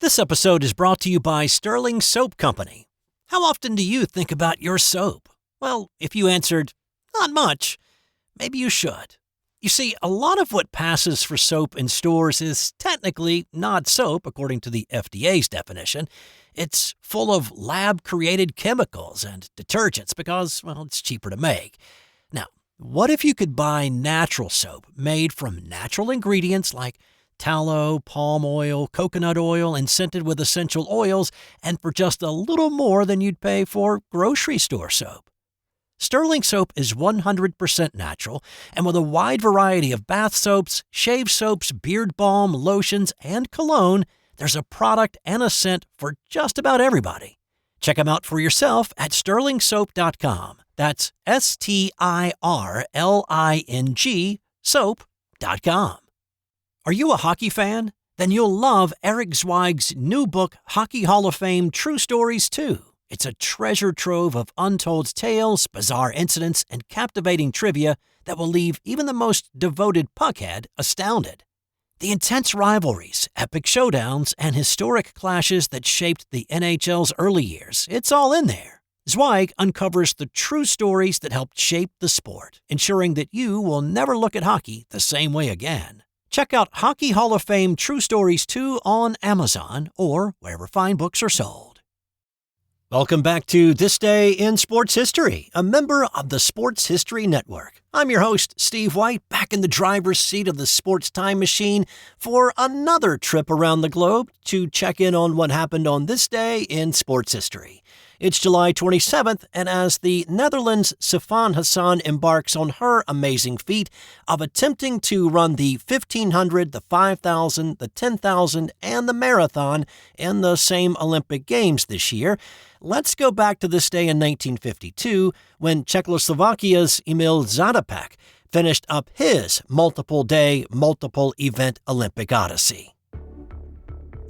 This episode is brought to you by Sterling Soap Company. How often do you think about your soap? Well, if you answered, not much, maybe you should. You see, a lot of what passes for soap in stores is technically not soap, according to the FDA's definition. It's full of lab-created chemicals and detergents because, well, it's cheaper to make. Now, what if you could buy natural soap made from natural ingredients like tallow, palm oil, coconut oil, and scented with essential oils, and for just a little more than you'd pay for grocery store soap? Sterling Soap is 100% natural, and with a wide variety of bath soaps, shave soaps, beard balm, lotions, and cologne, there's a product and a scent for just about everybody. Check them out for yourself at sterlingsoap.com. That's STIRLING soap.com. Are you a hockey fan? Then you'll love Eric Zweig's new book, Hockey Hall of Fame True Stories 2. It's a treasure trove of untold tales, bizarre incidents, and captivating trivia that will leave even the most devoted puckhead astounded. The intense rivalries, epic showdowns, and historic clashes that shaped the NHL's early years, it's all in there. Zweig uncovers the true stories that helped shape the sport, ensuring that you will never look at hockey the same way again. Check out Hockey Hall of Fame True Stories 2 on Amazon or wherever fine books are sold. Welcome back to This Day in Sports History, a member of the Sports History Network. I'm your host, Steve White, back in the driver's seat of the sports time machine for another trip around the globe to check in on what happened on this day in sports history. It's July 27th, and as the Netherlands Sifan Hassan embarks on her amazing feat of attempting to run the 1500, the 5000, the 10,000, and the marathon in the same Olympic Games this year, let's go back to this day in 1952 when Czechoslovakia's Emil Zatopek finished up his multiple-day, multiple-event Olympic odyssey.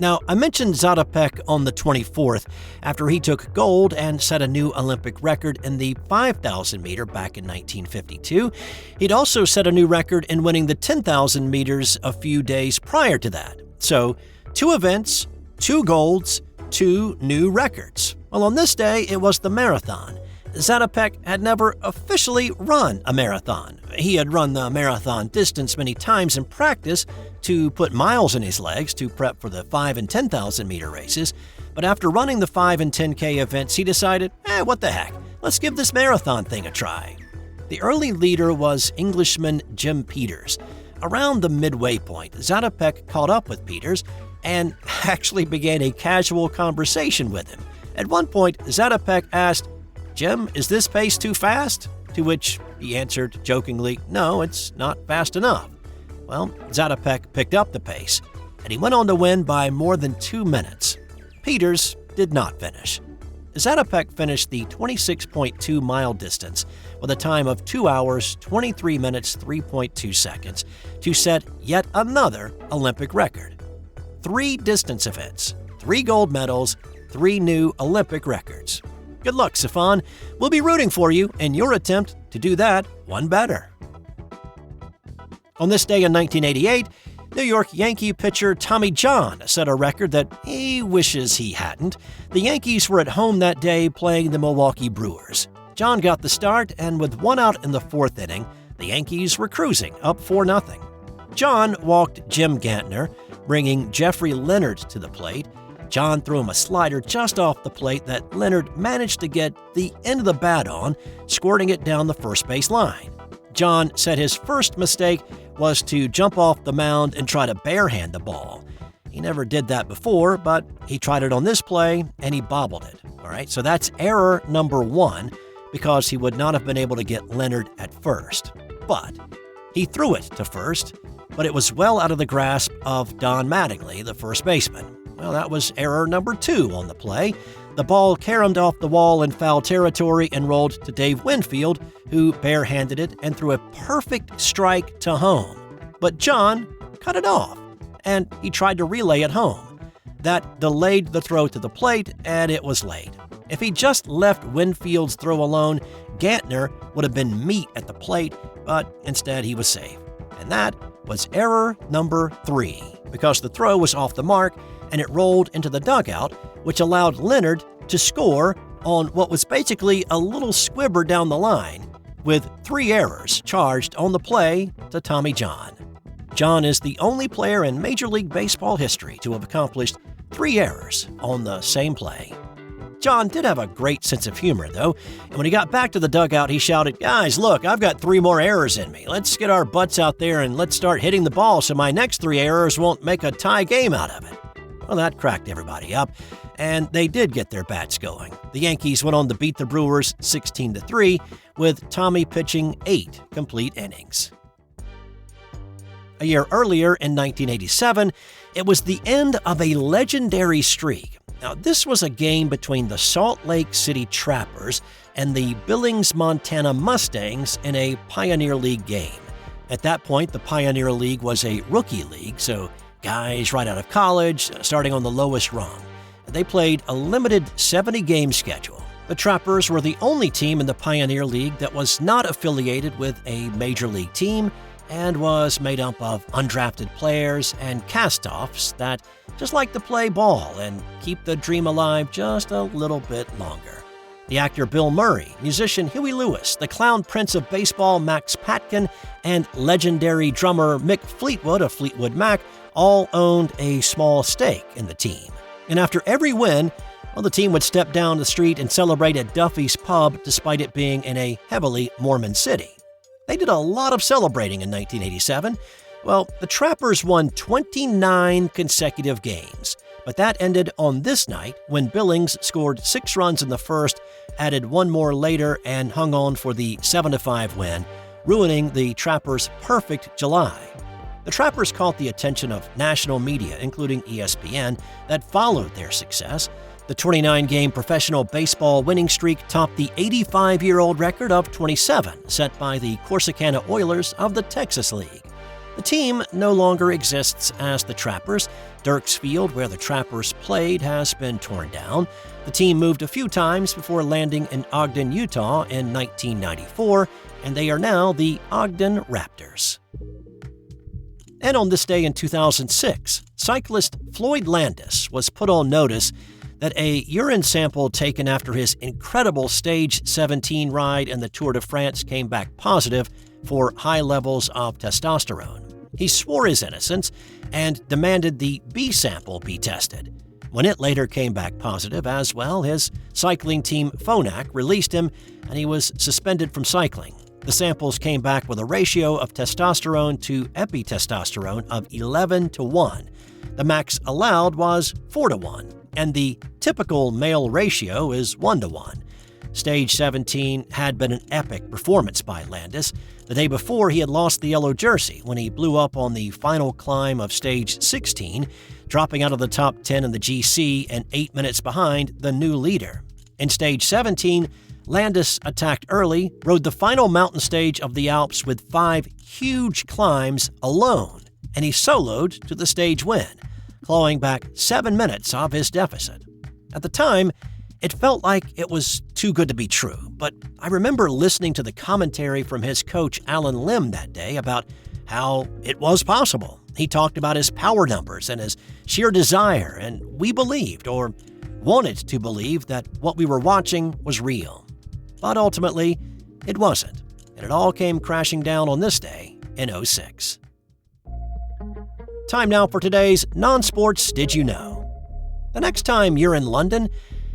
Now, I mentioned Zatopek on the 24th after he took gold and set a new Olympic record in the 5,000 meter back in 1952. He'd also set a new record in winning the 10,000 meters a few days prior to that. So, 2 events, 2 golds, 2 new records. Well, on this day, it was the marathon. Zatopek had never officially run a marathon. He had run the marathon distance many times in practice to put miles in his legs to prep for the 5 and 10,000 meter races, but after running the 5 and 10K events, he decided, what the heck, let's give this marathon thing a try. The early leader was Englishman Jim Peters. Around the midway point, Zatopek caught up with Peters and actually began a casual conversation with him. At one point, Zatopek asked, "Jim, is this pace too fast?" To which he answered jokingly, "No, it's not fast enough." Well, Zatopek picked up the pace, and he went on to win by more than 2 minutes. Peters did not finish. Zatopek finished the 26.2-mile distance with a time of 2 hours, 23 minutes, 3.2 seconds to set yet another Olympic record. 3 distance events, 3 gold medals, 3 new Olympic records. Good luck, Sifan. We'll be rooting for you in your attempt to do that one better. On this day in 1988, New York Yankee pitcher Tommy John set a record that he wishes he hadn't. The Yankees were at home that day playing the Milwaukee Brewers. John got the start, and with 1 out in the 4th inning, the Yankees were cruising up 4-0. John walked Jim Gantner, bringing Jeffrey Leonard to the plate. John threw him a slider just off the plate that Leonard managed to get the end of the bat on, squirting it down the first base line. John said his first mistake was to jump off the mound and try to barehand the ball. He never did that before, but he tried it on this play and he bobbled it. All right, so that's error number 1 because he would not have been able to get Leonard at first. But he threw it to first, but it was well out of the grasp of Don Mattingly, the first baseman. Well, that was error number 2 on the play. The ball caromed off the wall in foul territory and rolled to Dave Winfield, who barehanded it and threw a perfect strike to home. But John cut it off, and he tried to relay it home. That delayed the throw to the plate, and it was late. If he just left Winfield's throw alone, Gantner would have been meat at the plate, but instead he was safe. And that was error number 3, because the throw was off the mark and it rolled into the dugout, which allowed Leonard to score on what was basically a little squibber down the line, with 3 errors charged on the play to Tommy John. John is the only player in Major League Baseball history to have accomplished 3 errors on the same play. John did have a great sense of humor, though, and when he got back to the dugout, he shouted, "Guys, look, I've got 3 more errors in me. Let's get our butts out there and let's start hitting the ball so my next 3 errors won't make a tie game out of it." Well, that cracked everybody up, and they did get their bats going. The Yankees went on to beat the Brewers 16-3, with Tommy pitching 8 complete innings. A year earlier, in 1987, it was the end of a legendary streak. Now, this was a game between the Salt Lake City Trappers and the Billings, Montana Mustangs in a Pioneer League game. At that point, the Pioneer League was a rookie league, so guys right out of college, starting on the lowest rung. They played a limited 70-game schedule. The Trappers were the only team in the Pioneer League that was not affiliated with a major league team and was made up of undrafted players and cast-offs that just like to play ball and keep the dream alive just a little bit longer. The actor Bill Murray, musician Huey Lewis, the clown prince of baseball Max Patkin, and legendary drummer Mick Fleetwood of Fleetwood Mac all owned a small stake in the team. And after every win, the team would step down the street and celebrate at Duffy's Pub despite it being in a heavily Mormon city. They did a lot of celebrating in 1987. Well, the Trappers won 29 consecutive games, but that ended on this night when Billings scored 6 runs in the first, added 1 more later, and hung on for the 7-5 win, ruining the Trappers' perfect July. The Trappers caught the attention of national media, including ESPN, that followed their success. The 29-game professional baseball winning streak topped the 85-year-old record of 27 set by the Corsicana Oilers of the Texas League. The team no longer exists as the Trappers. Dirks Field, where the Trappers played, has been torn down. The team moved a few times before landing in Ogden, Utah in 1994, and they are now the Ogden Raptors. And on this day in 2006, cyclist Floyd Landis was put on notice that a urine sample taken after his incredible Stage 17 ride in the Tour de France came back positive for high levels of testosterone. He swore his innocence and demanded the B sample be tested. When it later came back positive as well, his cycling team Phonak released him and he was suspended from cycling. The samples came back with a ratio of testosterone to epitestosterone of 11-1. The max allowed was 4-1, and the typical male ratio is 1-1. Stage 17 had been an epic performance by Landis. The day before, he had lost the yellow jersey when he blew up on the final climb of Stage 16, dropping out of the top 10 in the GC and 8 minutes behind the new leader. In Stage 17, Landis attacked early, rode the final mountain stage of the Alps with 5 huge climbs alone, and he soloed to the stage win, clawing back 7 minutes of his deficit. At the time, it felt like it was too good to be true, but I remember listening to the commentary from his coach Alan Lim that day about how it was possible. He talked about his power numbers and his sheer desire, and we believed, or wanted to believe, that what we were watching was real. But ultimately, it wasn't, and it all came crashing down on this day in 2006. Time now for today's Non-Sports Did You Know? The next time you're in London,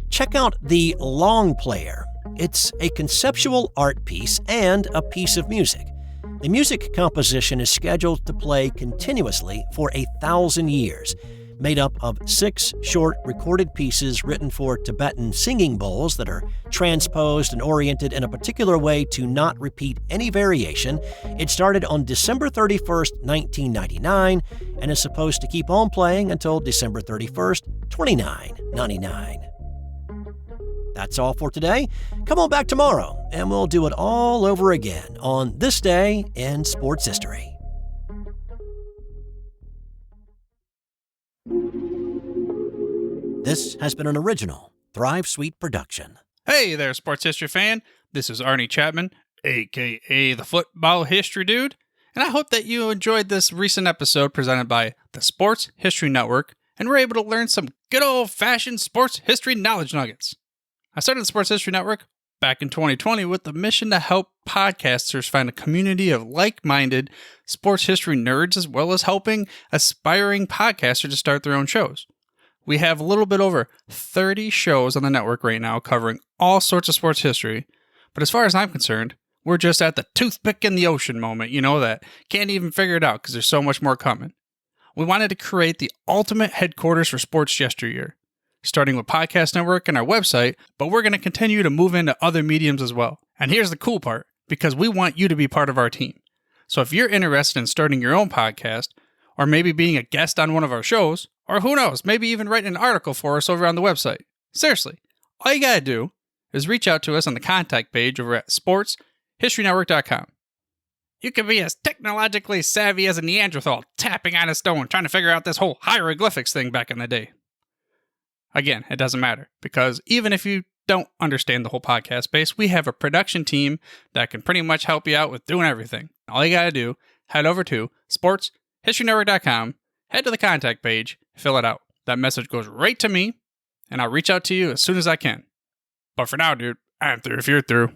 check out The Long Player. It's a conceptual art piece and a piece of music. The music composition is scheduled to play continuously for 1,000 years, made up of 6 short recorded pieces written for Tibetan singing bowls that are transposed and oriented in a particular way to not repeat any variation. It started on December 31st, 1999, and is supposed to keep on playing until December 31st, 2999. That's all for today. Come on back tomorrow, and we'll do it all over again on This Day in Sports History. This has been an original Thrive Suite production. Hey there, sports history fan. This is Arnie Chapman, a.k.a. the Football History Dude, and I hope that you enjoyed this recent episode presented by the Sports History Network and we're able to learn some good old-fashioned sports history knowledge nuggets. I started the Sports History Network back in 2020 with the mission to help podcasters find a community of like-minded sports history nerds, as well as helping aspiring podcasters to start their own shows. We have a little bit over 30 shows on the network right now covering all sorts of sports history, but as far as I'm concerned, we're just at the toothpick in the ocean moment, that can't even figure it out because there's so much more coming. We wanted to create the ultimate headquarters for sports yesteryear, starting with Podcast Network and our website, but we're going to continue to move into other mediums as well. And here's the cool part, because we want you to be part of our team. So if you're interested in starting your own podcast, or maybe being a guest on one of our shows, or who knows, maybe even writing an article for us over on the website. Seriously, all you gotta do is reach out to us on the contact page over at sportshistorynetwork.com. You can be as technologically savvy as a Neanderthal tapping on a stone trying to figure out this whole hieroglyphics thing back in the day. Again, it doesn't matter, because even if you don't understand the whole podcast space, we have a production team that can pretty much help you out with doing everything. All you gotta do, head over to sportshistorynetwork.com, head to the contact page, fill it out. That message goes right to me, and I'll reach out to you as soon as I can. But for now, dude, I'm through if you're through.